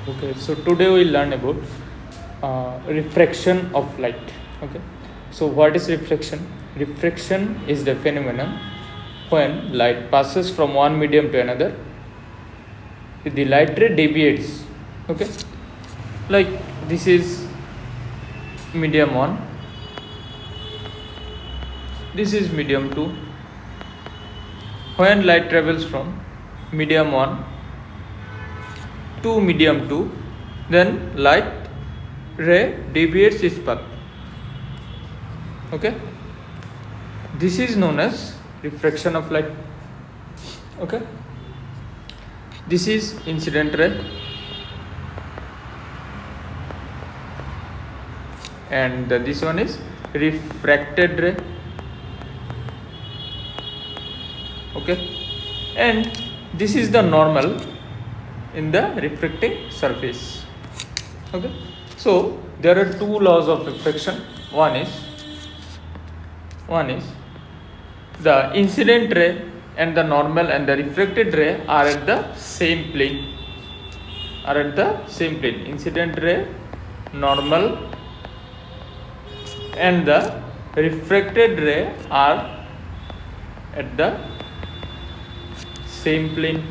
Okay, so today we learn about refraction of light. Okay, so what is refraction? Refraction is the phenomenon when light passes from one medium to another. The light ray deviates. Okay, like this is medium 1, this is medium 2. When light travels from medium 1 to medium 2, then light ray deviates its path. Okay, this is known as refraction of light. Okay, this is incident ray and this one is refracted ray. Okay, and this is the normal in the refracting surface. Okay, so there are two laws of refraction. One is the incident ray and the normal and the refracted ray are at the same plane. Incident ray, normal and the refracted ray are at the same plane.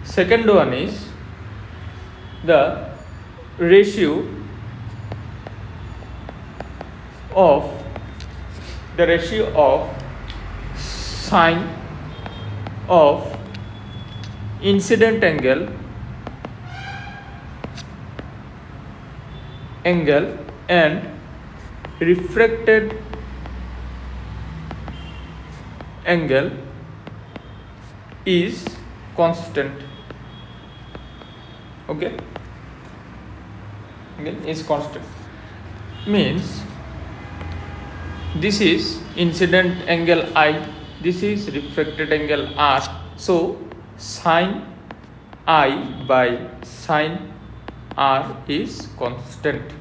Second one is the ratio of sine of incident angle and refracted angle is constant. Okay, angle is constant means this is incident angle I, this is refracted angle R. So sine I by sine R is constant.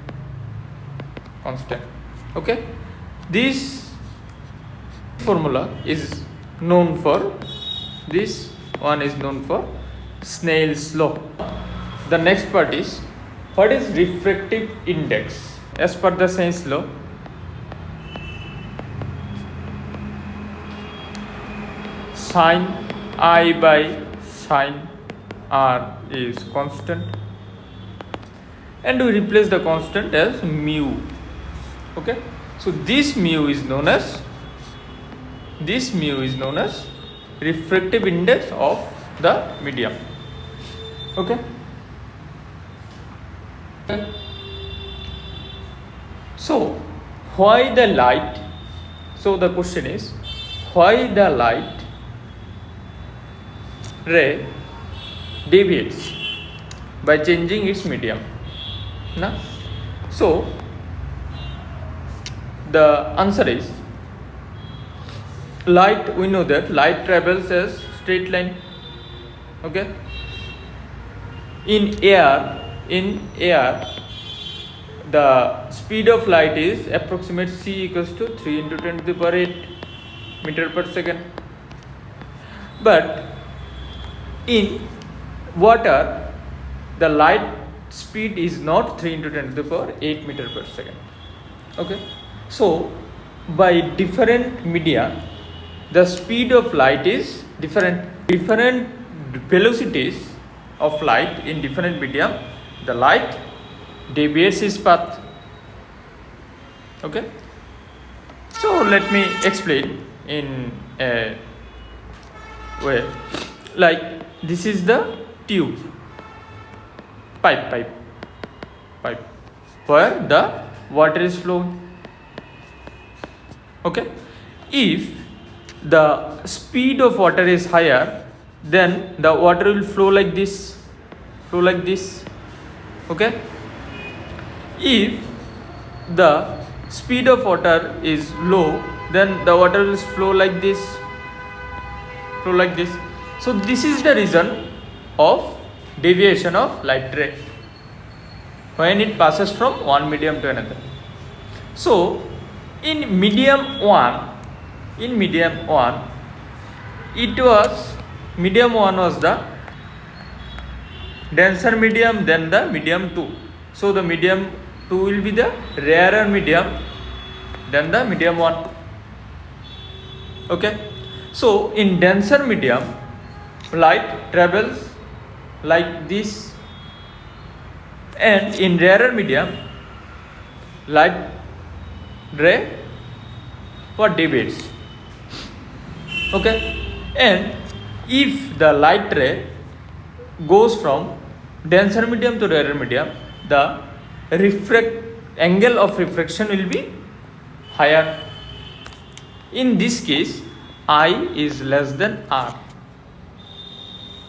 Okay, this formula is known for, this one is known for Snell's law. The next part is, what is refractive index? As per the Snell's law, sine I by sine R is constant, and we replace the constant as mu. Okay, so this mu is known as refractive index of the medium. Okay, so why the light? So the question is, why the light ray deviates by changing its medium? Now, so the answer is, light, we know that light travels as straight line. Okay, in air the speed of light is approximate c equals to 3 into 10 to the power 8 meter per second, but in water the light speed is not 3 into 10 to the power 8 meter per second. Okay, so by different media the speed of light is different velocities of light in different medium, the light deviates its path. Okay, so let me explain in a way, like this is the tube, pipe where the water is flowing. Okay, if the speed of water is higher, then the water will flow like this. Okay, if the speed of water is low, then the water will flow like this. So this is the reason of deviation of light ray when it passes from one medium to another. So in medium 1 it was medium 1 was the denser medium, then the medium 2. So the medium 2 will be the rarer medium than the medium 1. Okay. So in denser medium, light travels like this, and in rarer medium, light ray deviates. Okay. And if the light ray goes from denser medium to rarer medium, the angle of refraction will be higher. In this case, I is less than R.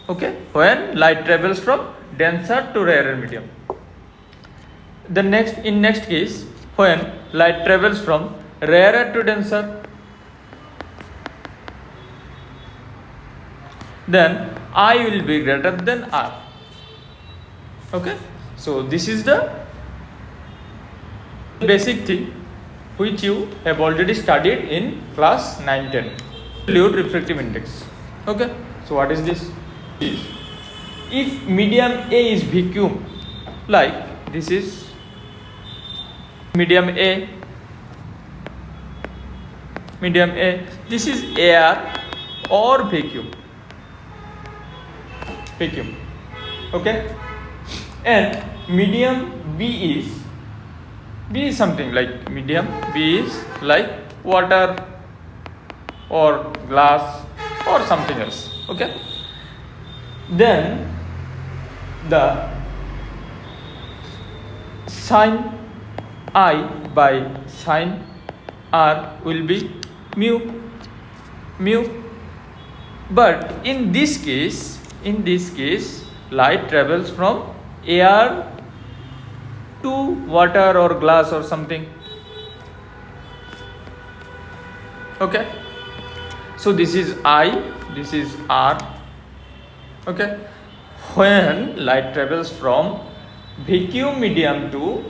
Okay, when light travels from denser to rarer medium. In next case, when light travels from rarer to denser, then I will be greater than R. Okay, so this is the basic thing which you have already studied in class 9-10. Absolute refractive index. Okay, so what is this? If medium A is vacuum, like this is medium A, this is air or vacuum. Okay, and medium B is something like medium B is like water or glass or something else. Okay, then the sin I by sin R will be mu. But in this case, light travels from air to water or glass or something. Okay, so this is I, this is R. Okay, when light travels from vacuum medium to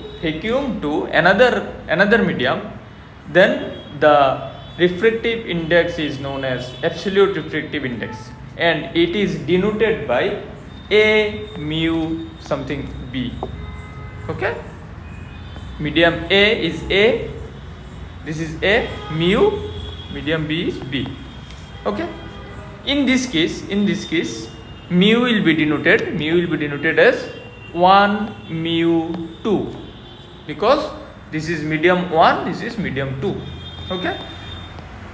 another medium, then the refractive index is known as absolute refractive index, and it is denoted by A mu something B. Okay, medium A is A, this is A, mu, medium B is B. Okay, in this case mu will be denoted as 1 mu 2, because this is medium 1, this is medium 2. Okay,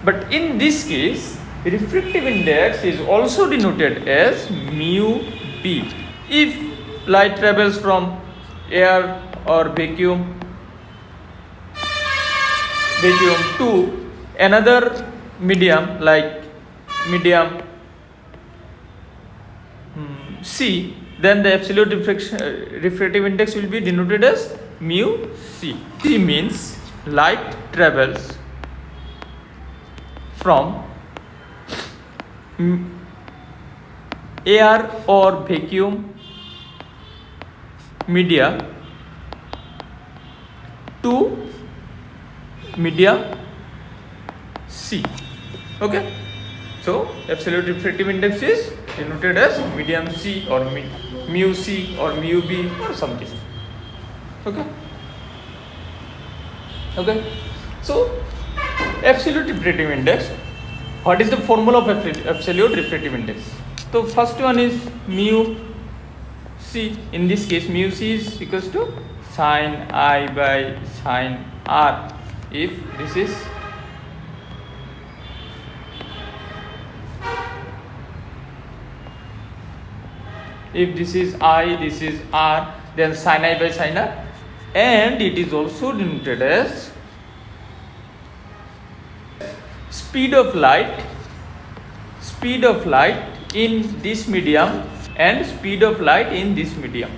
but in this case refractive index is also denoted as mu B. If light travels from air or vacuum to another medium like medium C, then the absolute refractive index will be denoted as mu C. C means light travels from air or vacuum media to medium C. Okay, so absolute refractive index is denoted as medium C or mu C or mu B or something. Okay, so absolute refractive index. What is the formula of absolute refractive index? So first one is mu C. In this case, mu C is equals to sin I by sin R. If this is I, this is R, then sin I by sin R, and it is also denoted as speed of light in this medium and speed of light in this medium.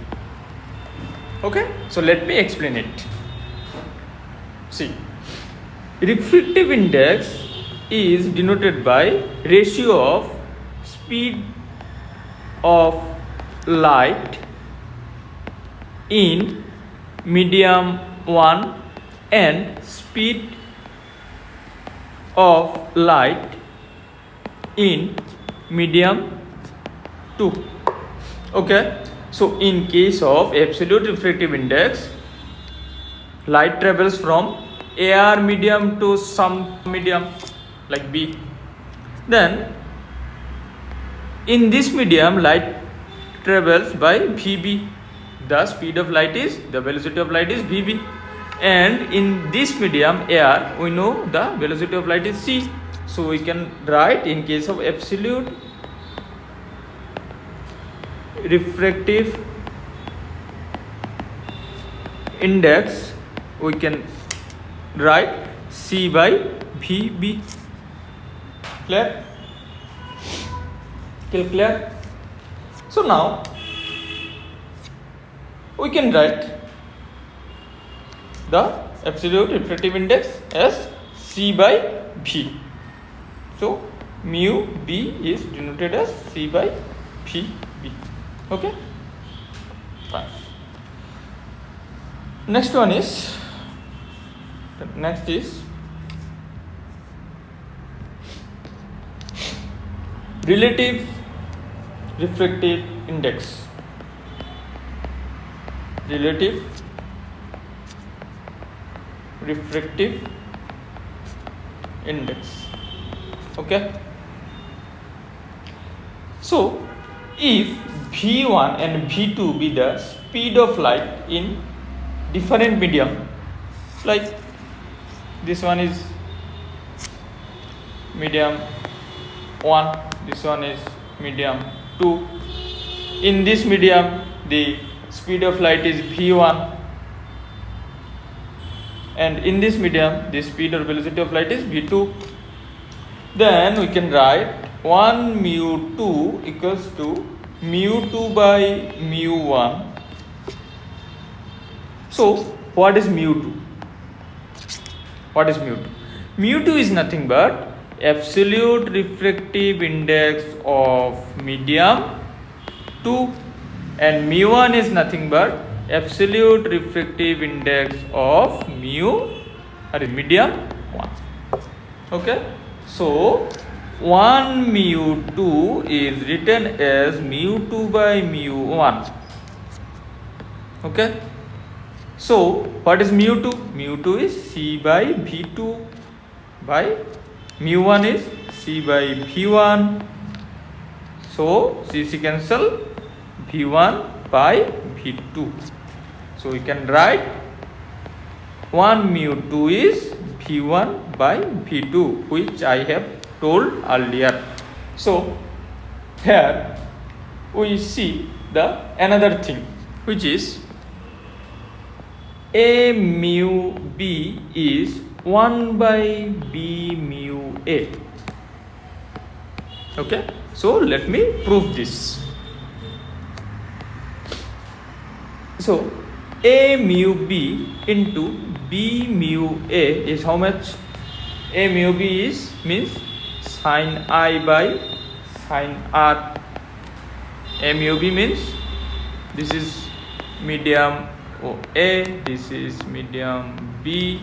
Okay, so let me explain it. See, refractive index is denoted by ratio of speed of light in medium 1 and speed of light in medium 2. Okay, so in case of absolute refractive index, light travels from AR medium to some medium like B. Then in this medium, light travels by VB. The speed of light is, the velocity of light is VB. And in this medium air, we know the velocity of light is C. So we can write, in case of absolute refractive index, we can write C by VB. Clear? Till clear? So now we can write the absolute refractive index as C by V. So mu B is denoted as C by VB. Okay, fine. Next is relative refractive index. Relative refractive index. Okay, so if V1 and V2 be the speed of light in different medium, like this one is medium 1, this one is medium 2. In this medium, the speed of light is V1, and in this medium, the speed or velocity of light is V2. Then we can write 1 mu 2 equals to mu 2 by mu 1. So what is mu 2? What is mu 2? Mu 2 is nothing but absolute refractive index of medium 2, and mu 1 is nothing but absolute refractive index of medium 1. Okay, so 1 mu 2 is written as mu 2 by mu 1. Okay, so what is mu 2? Mu 2 is C by V2 by mu 1 is C by V1. So CC cancel, V1 by V2. So we can write 1 mu 2 is V1 by V2, which I have told earlier. So here we see the another thing, which is A mu B is 1 by B mu A. Okay, so let me prove this. So A mu B into B mu A is how much? A mu B is means sin I by sin R. A mu B means this is medium A, this is medium B.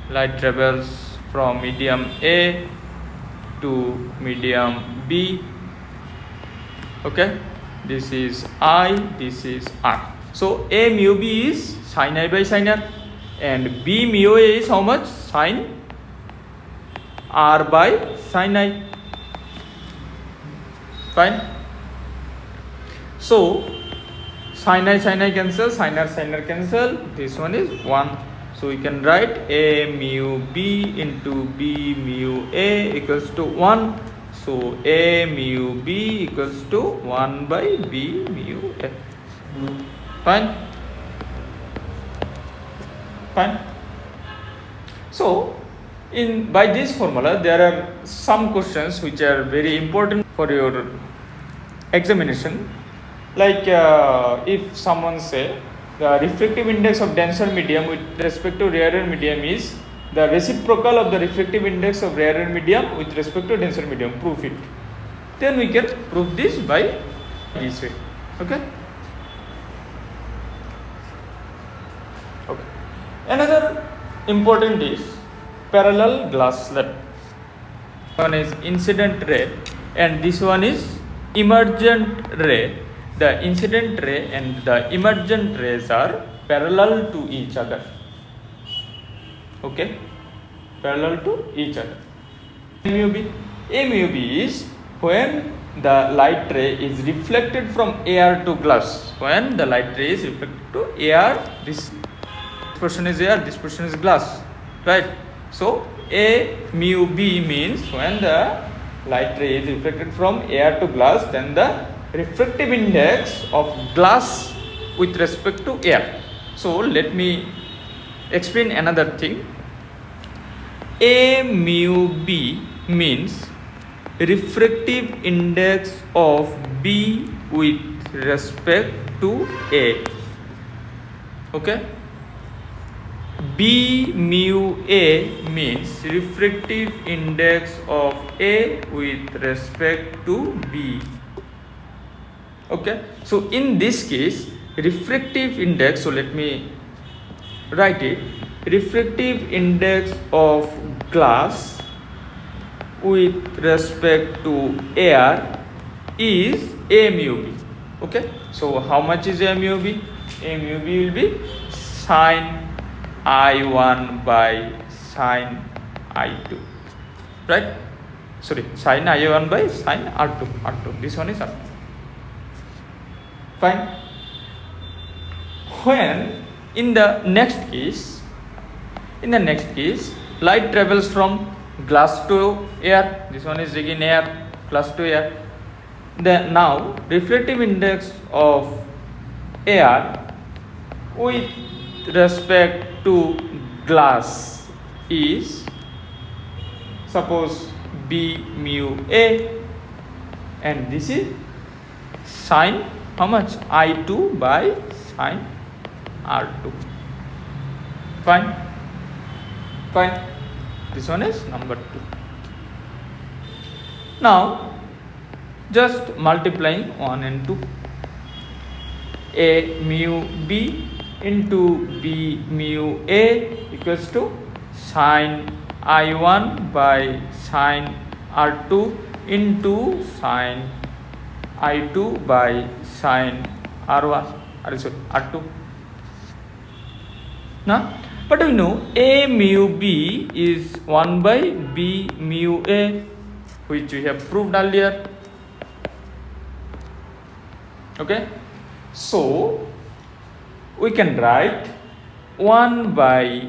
Light travels from medium A to medium B. Okay, this is I, this is R. So A mu B is sin I by sin R, and B mu A is how much? Sin R by sin I. Fine. So sin I cancel, sin R cancel. This one is 1. So we can write A mu B into B mu A equals to 1. So A mu B equals to 1 by B mu A. Fine. Fine. So by this formula, there are some questions which are very important for your examination. Like if someone say the refractive index of denser medium with respect to rarer medium is the reciprocal of the refractive index of rarer medium with respect to denser medium, prove it. Then we can prove this by this way. Okay. Okay. Another important is parallel glass slab. One is incident ray and this one is emergent ray, the incident ray and the emergent rays are parallel to each other. Okay, parallel to each other. A mu b is when the light ray is reflected from air to glass. When the light ray is reflected to air, this portion is air, this portion is glass, right? So A mu b means when the light ray is reflected from air to glass, then the refractive index of glass with respect to air. So let me explain another thing. A mu b means refractive index of B with respect to A. Okay, B mu A means refractive index of A with respect to B. Okay, so in this case refractive index, so let me write it, refractive index of glass with respect to air is A mu b. Okay, so how much is A mu b? A mu b will be sin I1 by sin I2, right? Sorry, sin I1 by sin R2. This one is R2. Fine. When in the next case, light travels from glass to air. This one is again air, glass to air. Then now refractive index of air with respect to glass is, suppose, B mu A, and this is sin how much? I2 by sin R2. Fine. This one is number 2. Now just multiplying 1 and 2. A mu b into B mu A equals to sin I1 by sin R2 into sin I2 by sin R2. Now, but we know A mu B is 1 by B mu A, which we have proved earlier. Okay, so we can write 1 by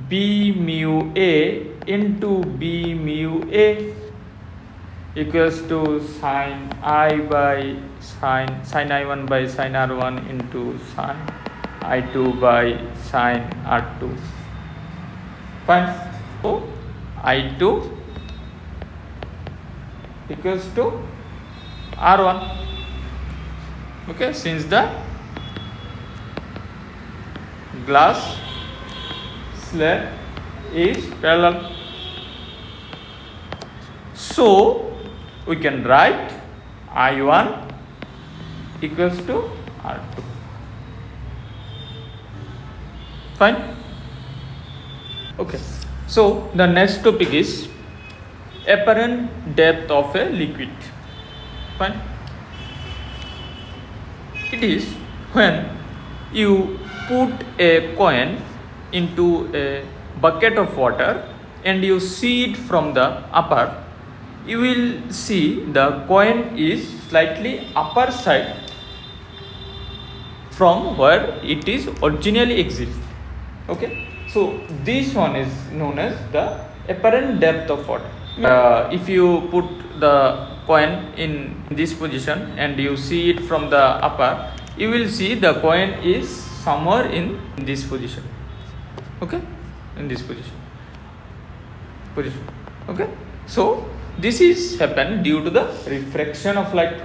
B mu A into B mu A equals to sin I by sin I1 by sin R1 into sin I2 by sin R2. Fine. So I2 equals to R1. Okay, since the glass slab is parallel, so we can write I1 equals to R2. Fine. Okay, so the next topic is apparent depth of a liquid. Fine. It is when you put a coin into a bucket of water and you see it from the upper, you will see the coin is slightly upper side from where it is originally exists. Okay, so this one is known as the apparent depth of water. If you put the coin in this position and you see it from the upper, you will see the coin is somewhere in this position. Okay, in this position. Okay, so this is happen due to the refraction of light.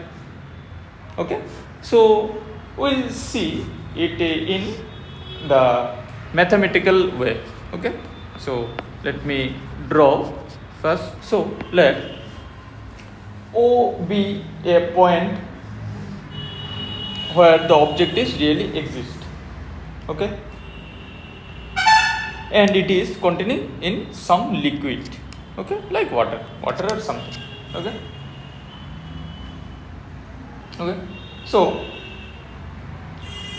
Okay, so we'll see it in the mathematical way. Okay, so let me draw first. So let O be a point where the object is really exist. Okay, and it is containing in some liquid. Okay, like water or something. Okay, Okay, so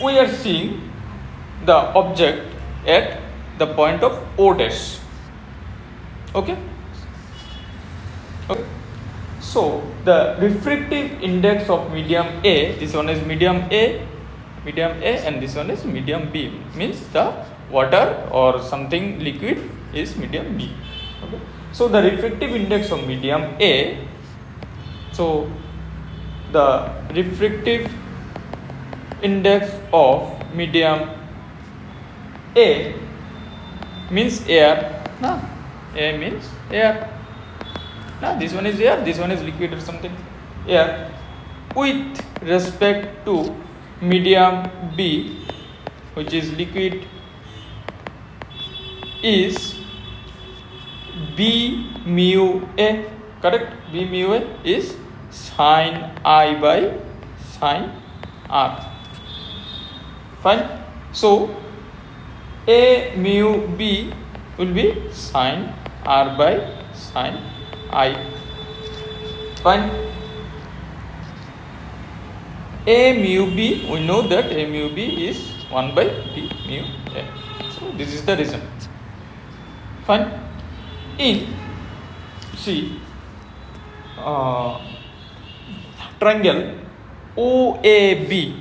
we are seeing the object at the point of O dash. Okay. Okay. So the refractive index of medium A, this one is medium A, and this one is medium B, means the water or something liquid is medium B. Okay. So the refractive index of medium A, so the refractive index of medium A means air. No, A means air. No, this one is air, this one is liquid or something. Air with respect to medium B, which is liquid, is B mu A. Correct? B mu A is sin I by sin R. Fine. So A mu B will be sin R by sin I. Fine. A mu B, we know that A mu B is 1 by B mu A. So this is the reason. Fine. In see triangle OAB,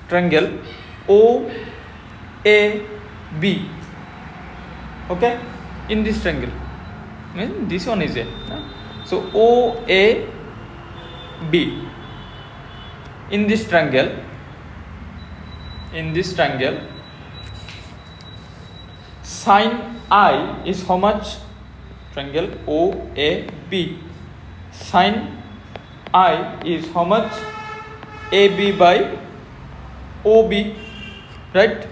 triangle OAB. Okay, in this triangle, this one is A. So OAB, in this triangle, sin I is how much? Triangle OAB, sin I is how much? AB by OB, right?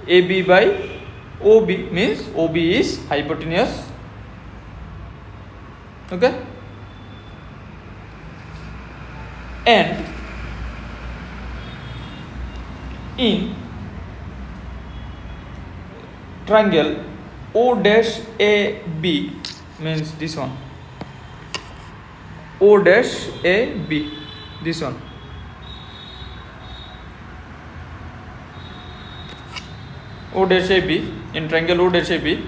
AB by OB means OB is hypotenuse. Okay, and in triangle O dash AB, means this one, O dash AB, this one. O dash AB, in triangle O dash AB,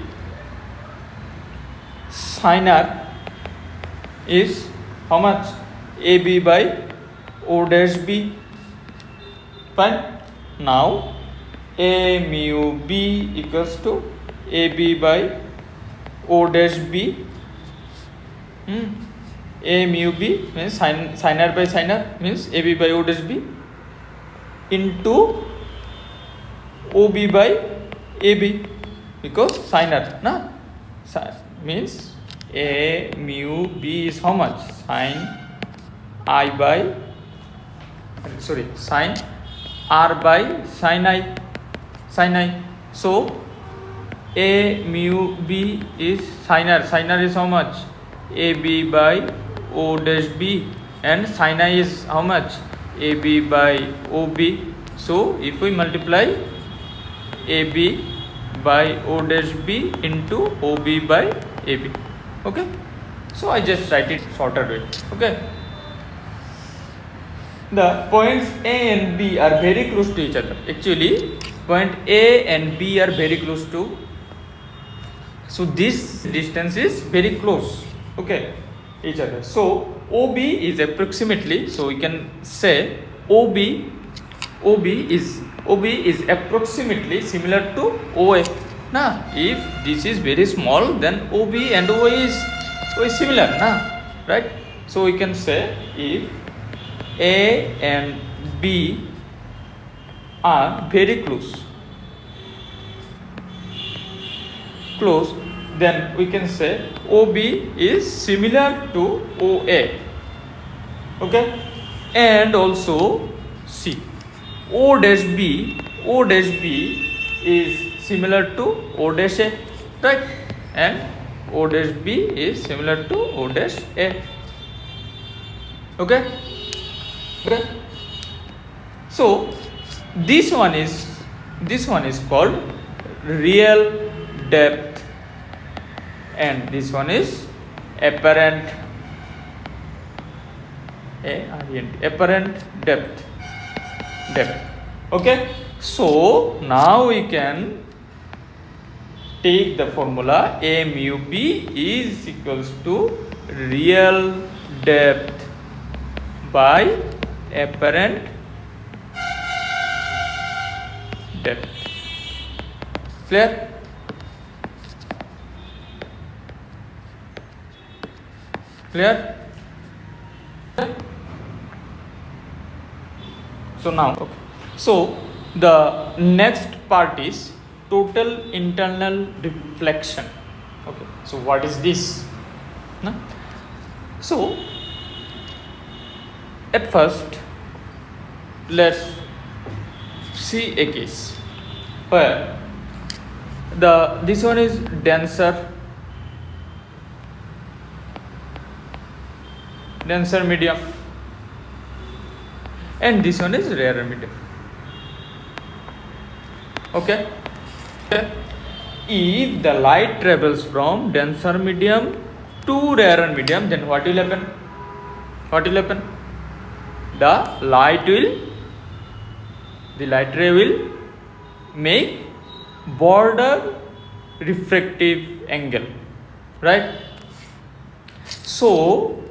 sin R is how much? AB by O dash B. Fine. Now A mu B equals to AB by O dash B. A mu B means sin R by sin R, means AB by O dash B, into OB by AB, because sin R, na? Means A mu B is how much? Sin I by, sorry, sin R by sin I. So A mu B is sin R. Sin R is how much? AB by O dash B, and sin I is how much? AB by OB. So if we multiply AB by O dash B into OB by AB. Okay. So I just write it shorter way. Okay. The points A and B are very close to each other. Actually, point A and B are very close to. So this distance is very close. Okay, each other. So OB is approximately. So we can say OB is approximately similar to OA. Now, if this is very small, then OB and OA is similar. Nah, right? So we can say if A and B are very close, then we can say OB is similar to OA. Okay, and also see O dash B is similar to O dash A, right? And O dash B is similar to O dash A. Okay. So this one is called real depth, and this one is apparent apparent depth. Okay, so now we can take the formula A mu B is equals to real depth by apparent depth. Clear? So now, okay. So the next part is total internal reflection. Okay, so what is this? No? So at first let's see a case where this one is denser medium and this one is rarer medium. Okay, if the light travels from denser medium to rarer medium, then what will happen? The light ray will make border refractive angle, right? So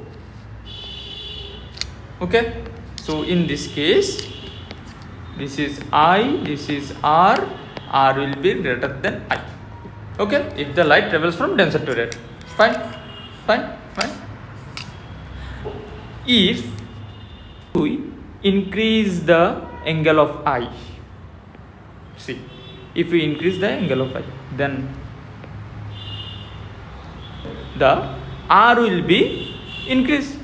okay, so in this case, this is I, this is R will be greater than I. Okay, if the light travels from denser to rarer. Fine. If we increase the angle of I, see, if we increase the angle of I, then the R will be increased.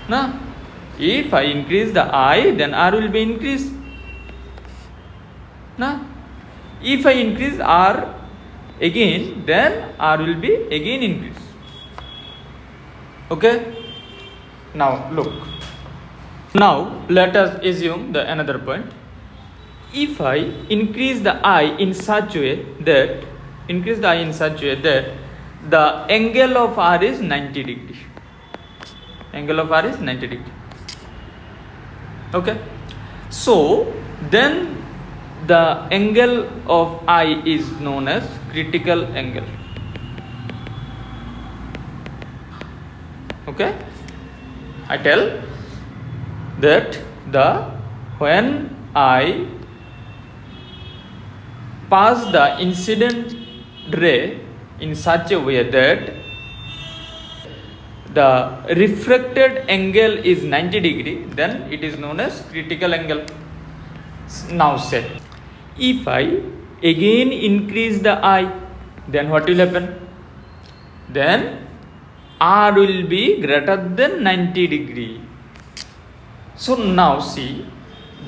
Now, if I increase the I, then R will be increased. Now, if I increase R again, then R will be again increased. Okay. Now look. Now let us assume the another point. If I increase the I in such a way that the angle of R is 90 degree. Okay, so then the angle of I is known as critical angle. Okay, I tell that when I pass the incident ray in such a way that the refracted angle is 90 degree, then it is known as critical angle. Now say, if I again increase the I, then what will happen? Then R will be greater than 90 degree. So now see,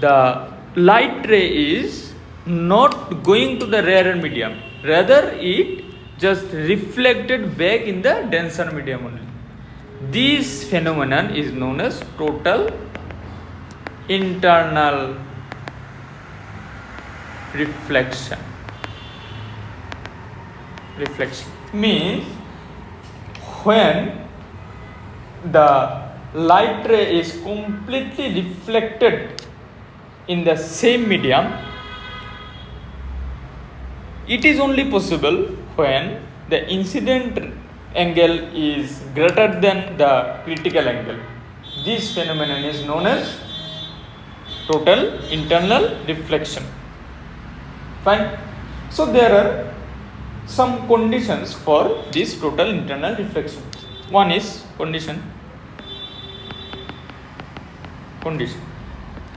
the light ray is not going to the rarer medium, rather it just reflected back in the denser medium only. This phenomenon is known as total internal reflection. Means when the light ray is completely reflected in the same medium, it is only possible when the incident angle is greater than the critical angle. This phenomenon is known as total internal reflection. Fine. So there are some conditions for this total internal reflection. One is condition.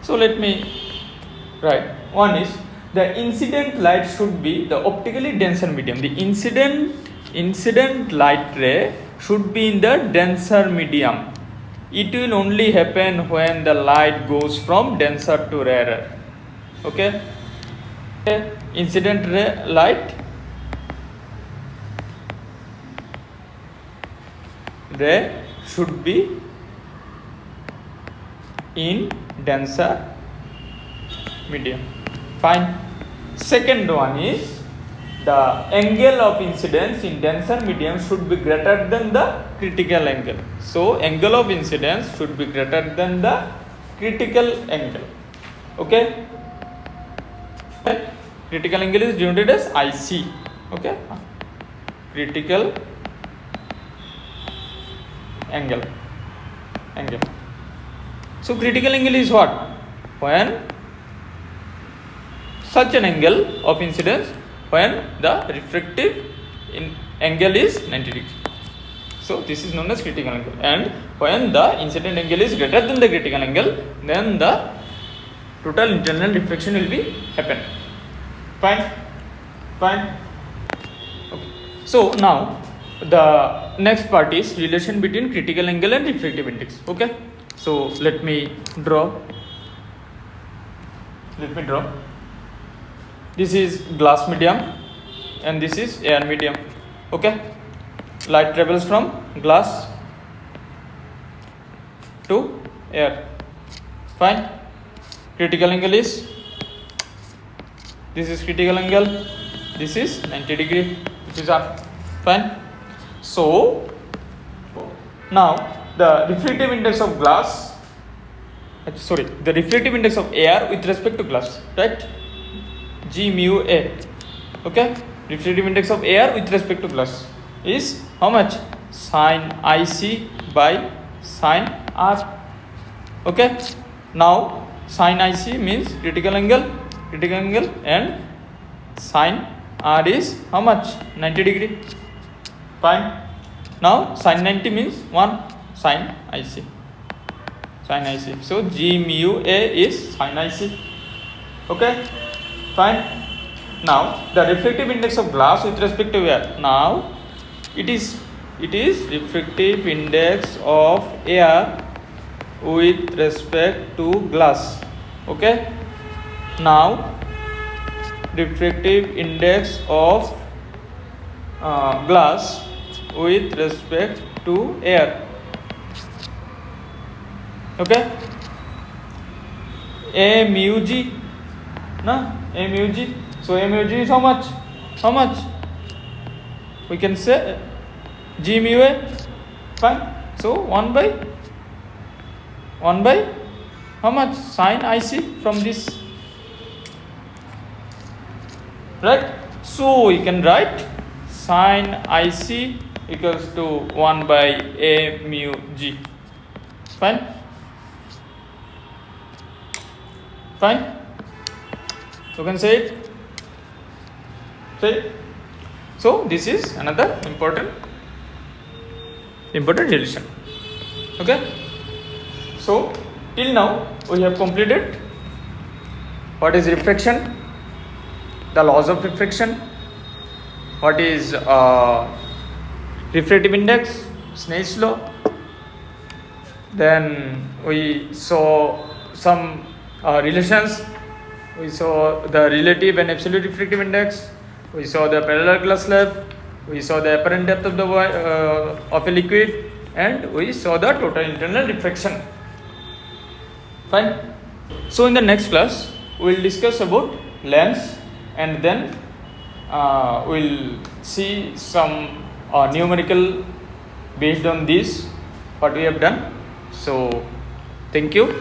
So let me write. One is the incident light should be the optically denser medium. The incident light ray should be in the denser medium. It will only happen when the light goes from denser to rarer. Okay? Incident ray light ray should be in denser medium. Fine. Second one is the angle of incidence in denser medium should be greater than the critical angle. So angle of incidence should be greater than the critical angle. Okay. Critical angle is denoted as IC. Okay. Critical angle. So critical angle is what? When such an angle of incidence when the refractive angle is 90 degree. So this is known as critical angle, and when the incident angle is greater than the critical angle, then the total internal reflection will be happen. Fine. Okay. So now the next part is relation between critical angle and refractive index. Okay. So let me draw. This is glass medium and this is air medium. Okay. Light travels from glass to air. Fine. Critical angle is, this is critical angle, this is 90 degree, which is R. Fine. So now the refractive index of the refractive index of air with respect to glass, right? G mu A. Okay. Refractive index of air with respect to glass is how much? Sin IC by sin R. Okay. Now sin IC means critical angle, and sin R is how much? 90 degree. Fine. Now sin 90 means 1 sin IC. So G mu A is sin IC. Okay. Fine. Now the refractive index of glass with respect to air. Now it is refractive index of air with respect to glass. Okay. Now refractive index of glass with respect to air. Okay. A mu G. So A mu G is how much? We can say G mu A. Fine. So 1 by how much? Sin IC from this. Right. So we can write sin IC equals to 1 by A mu G. Fine. You can say it. So this is another important relation. Okay. So till now we have completed what is refraction, the laws of refraction, what is refractive index, Snell's law. Then we saw some relations. We saw the relative and absolute refractive index. We saw the parallel glass slab. We saw the apparent depth of a liquid, and we saw the total internal refraction. Fine. So in the next class we will discuss about lens, and then we'll see some numerical based on this what we have done. So thank you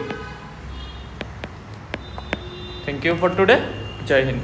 for today. Jai Hind.